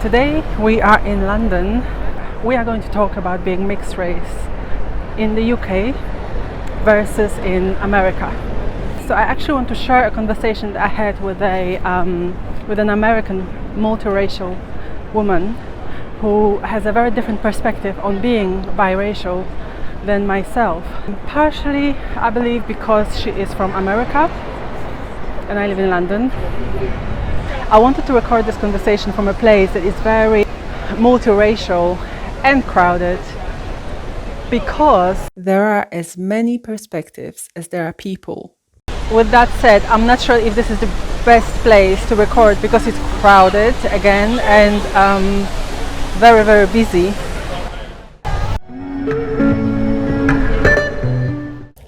Today we are in London. We are going to talk about being mixed race in the UK versus in America. So I actually want to share a conversation that I had with an American multiracial woman who has a very different perspective on being biracial than myself. Partially, I believe, because she is from America and I live in London. I wanted to record this conversation from a place that is very multiracial and crowded because there are as many perspectives as there are people. With that said, I'm not sure if this is the best place to record because it's crowded again and very, very busy.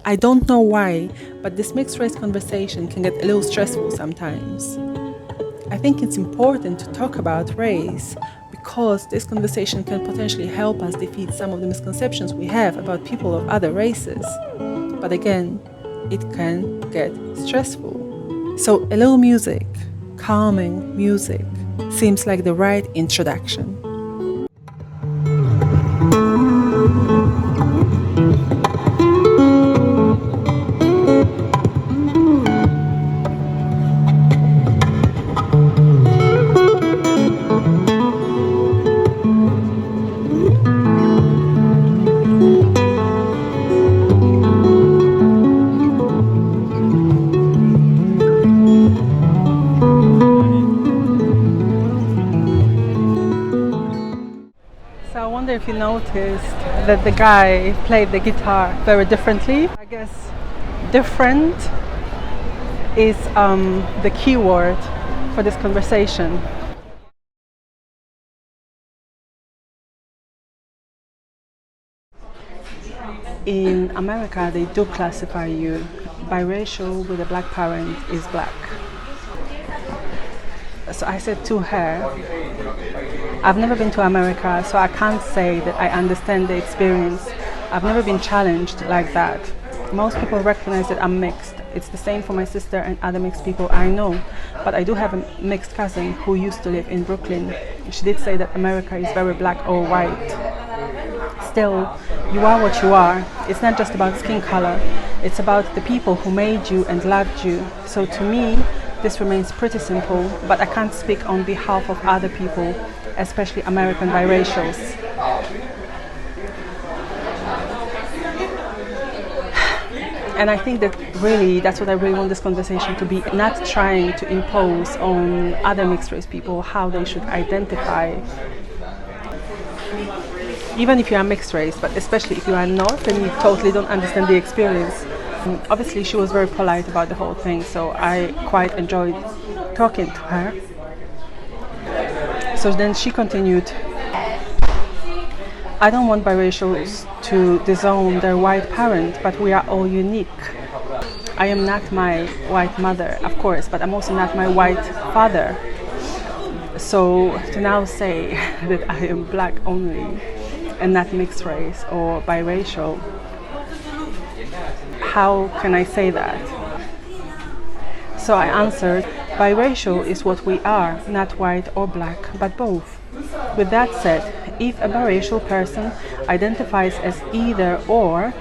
I don't know why, but this mixed race conversation can get a little stressful sometimes. I think it's important to talk about race because this conversation can potentially help us defeat some of the misconceptions we have about people of other races. But again, it can get stressful. So a little music, calming music, seems like the right introduction. If you noticed that the guy played the guitar very differently. I guess different is the key word for this conversation. In America, they do classify you biracial with a black parent is black. So I said to her, I've never been to America, so I can't say that I understand the experience. I've never been challenged like that. Most people recognize that I'm mixed. It's the same for my sister and other mixed people I know. But I do have a mixed cousin who used to live in Brooklyn. She did say that America is very black or white. Still, you are what you are. It's not just about skin color. It's about the people who made you and loved you. So to me, this remains pretty simple, but I can't speak on behalf of other people, especially American biracials. And I think that really, that's what I really want this conversation to be, not trying to impose on other mixed race people how they should identify. Even if you are mixed race, but especially if you are not, then you totally don't understand the experience. Obviously, she was very polite about the whole thing, so I quite enjoyed talking to her. So then she continued, I don't want biracials to disown their white parent, but we are all unique. I am not my white mother, of course, but I'm also not my white father. So to now say that I am black only and not mixed race or biracial, how can I say that? So I answered, biracial is what we are, not white or black, but both. With that said, if a biracial person identifies as either or,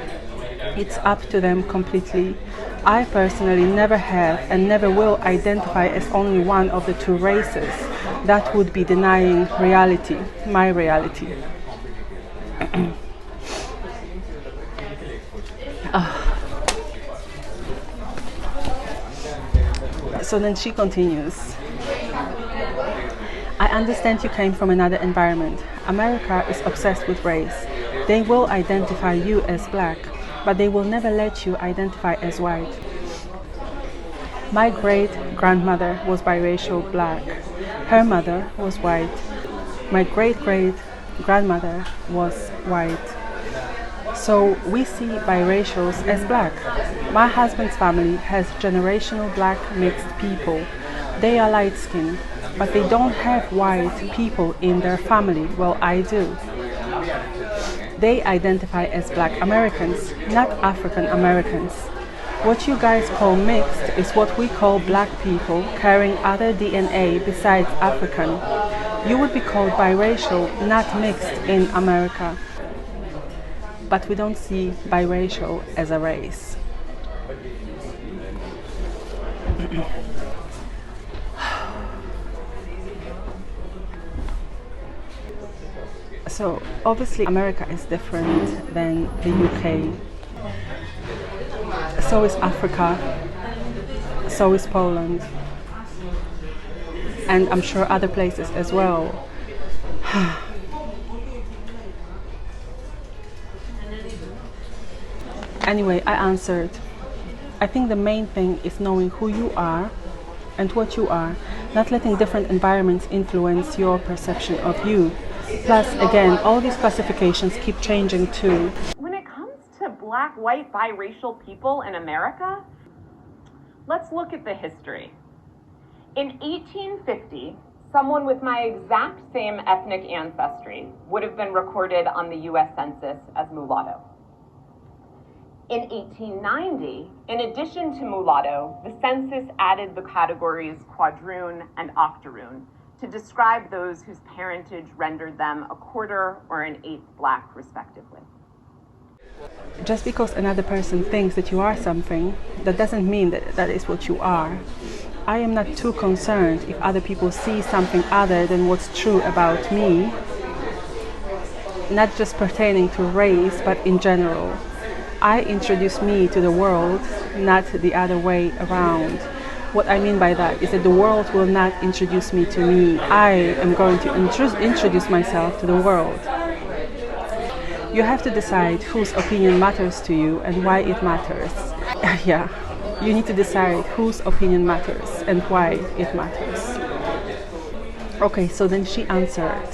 it's up to them completely. I personally never have and never will identify as only one of the two races. That would be denying reality, my reality. So then she continues, I understand you came from another environment. America is obsessed with race. They will identify you as black, but they will never let you identify as white. My great-grandmother was biracial black. Her mother was white. My great-great-grandmother was white. So we see biracials as black. My husband's family has generational black mixed people. They are light-skinned, but they don't have white people in their family. Well, I do. They identify as black Americans, not African Americans. What you guys call mixed is what we call black people carrying other DNA besides African. You would be called biracial, not mixed in America. But we don't see biracial as a race. So obviously America is different than the UK. So is Africa. So is Poland. And I'm sure other places as well. Anyway, I answered. I think the main thing is knowing who you are and what you are, not letting different environments influence your perception of you. Plus, again, all these classifications keep changing too. When it comes to black, white, biracial people in America, let's look at the history. In 1850, someone with my exact same ethnic ancestry would have been recorded on the US Census as mulatto. In 1890, in addition to mulatto, the census added the categories quadroon and octoroon to describe those whose parentage rendered them a quarter or an eighth black, respectively. Just because another person thinks that you are something, that doesn't mean that that is what you are. I am not too concerned if other people see something other than what's true about me, not just pertaining to race, but in general. I introduce me to the world, not the other way around. What I mean by that is that the world will not introduce me to me. I am going to introduce myself to the world. You have to decide whose opinion matters to you and why it matters. Yeah, you need to decide whose opinion matters and why it matters. Okay, so then she answered.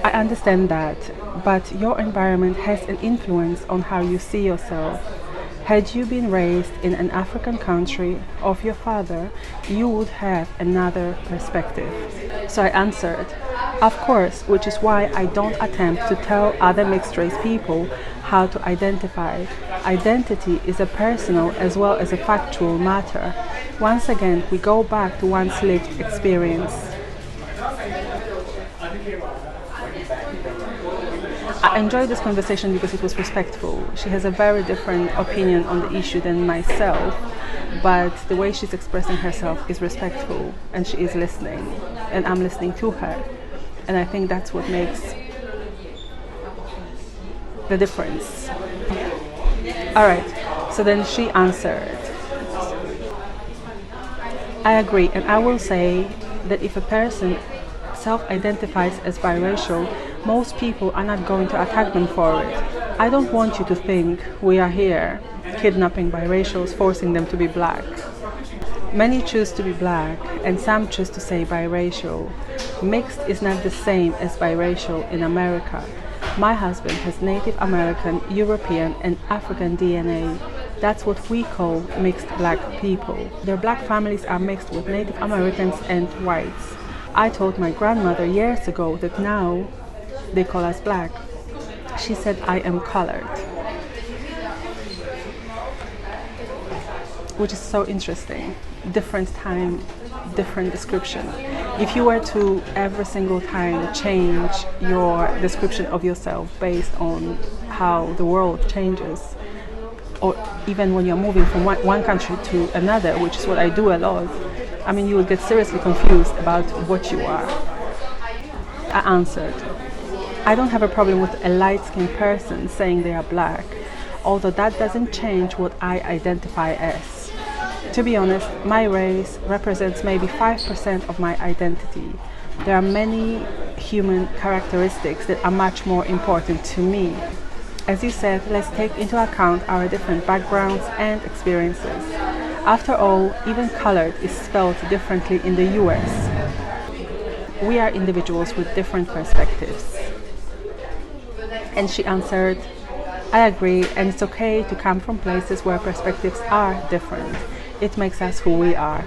I understand that, but your environment has an influence on how you see yourself. Had you been raised in an African country of your father, you would have another perspective. So I answered, of course, which is why I don't attempt to tell other mixed race people how to identify. Identity is a personal as well as a factual matter. Once again, we go back to one's lived experience. I enjoyed this conversation because it was respectful. She has a very different opinion on the issue than myself, but the way she's expressing herself is respectful and she is listening, and I'm listening to her. And I think that's what makes the difference. All right, so then she answered. I agree, and I will say that if a person self-identifies as biracial, most people are not going to attack them for it. I don't want you to think we are here kidnapping biracials, forcing them to be black. Many choose to be black and some choose to say biracial. Mixed is not the same as biracial in America. My husband has Native American, European and African DNA. That's what we call mixed black people. Their black families are mixed with Native Americans and whites. I told my grandmother years ago that now they call us black. She said I am colored, which is so interesting. Different time, different description. If you were to every single time change your description of yourself based on how the world changes, or even when you're moving from one country to another, which is what I do a lot, I mean, you would get seriously confused about what you are. I answered, I don't have a problem with a light-skinned person saying they are black, although that doesn't change what I identify as. To be honest, my race represents maybe 5% of my identity. There are many human characteristics that are much more important to me. As you said, let's take into account our different backgrounds and experiences. After all, even colored is spelled differently in the US. We are individuals with different perspectives. And she answered, I agree, and it's okay to come from places where perspectives are different. It makes us who we are.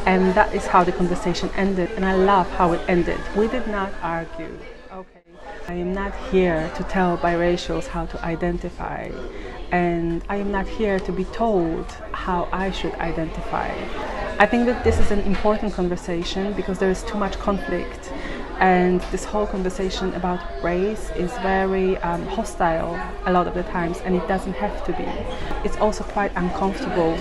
And that is how the conversation ended, and I love how it ended. We did not argue. Okay. I am not here to tell biracials how to identify. and I am not here to be told how I should identify. I think that this is an important conversation because there is too much conflict, and this whole conversation about race is very hostile a lot of the times, and it doesn't have to be. It's also quite uncomfortable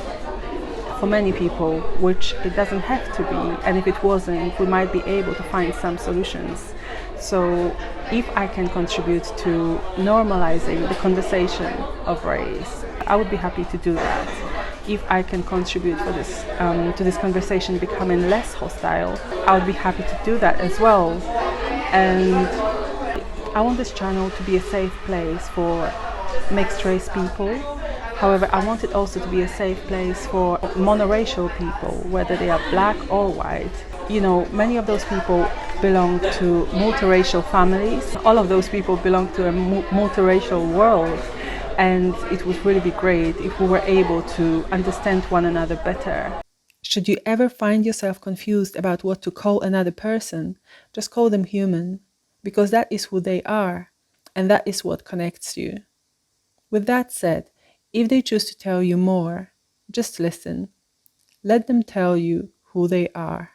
for many people, which it doesn't have to be, and if it wasn't, we might be able to find some solutions. So if I can contribute to normalizing the conversation of race, I would be happy to do that. If I can contribute for this, to this conversation becoming less hostile, I would be happy to do that as well. And I want this channel to be a safe place for mixed race people. However, I want it also to be a safe place for monoracial people, whether they are black or white. You know, many of those people belong to multiracial families. All of those people belong to a multiracial world. And it would really be great if we were able to understand one another better. Should you ever find yourself confused about what to call another person, just call them human, because that is who they are, and that is what connects you. With that said, if they choose to tell you more, just listen. Let them tell you who they are.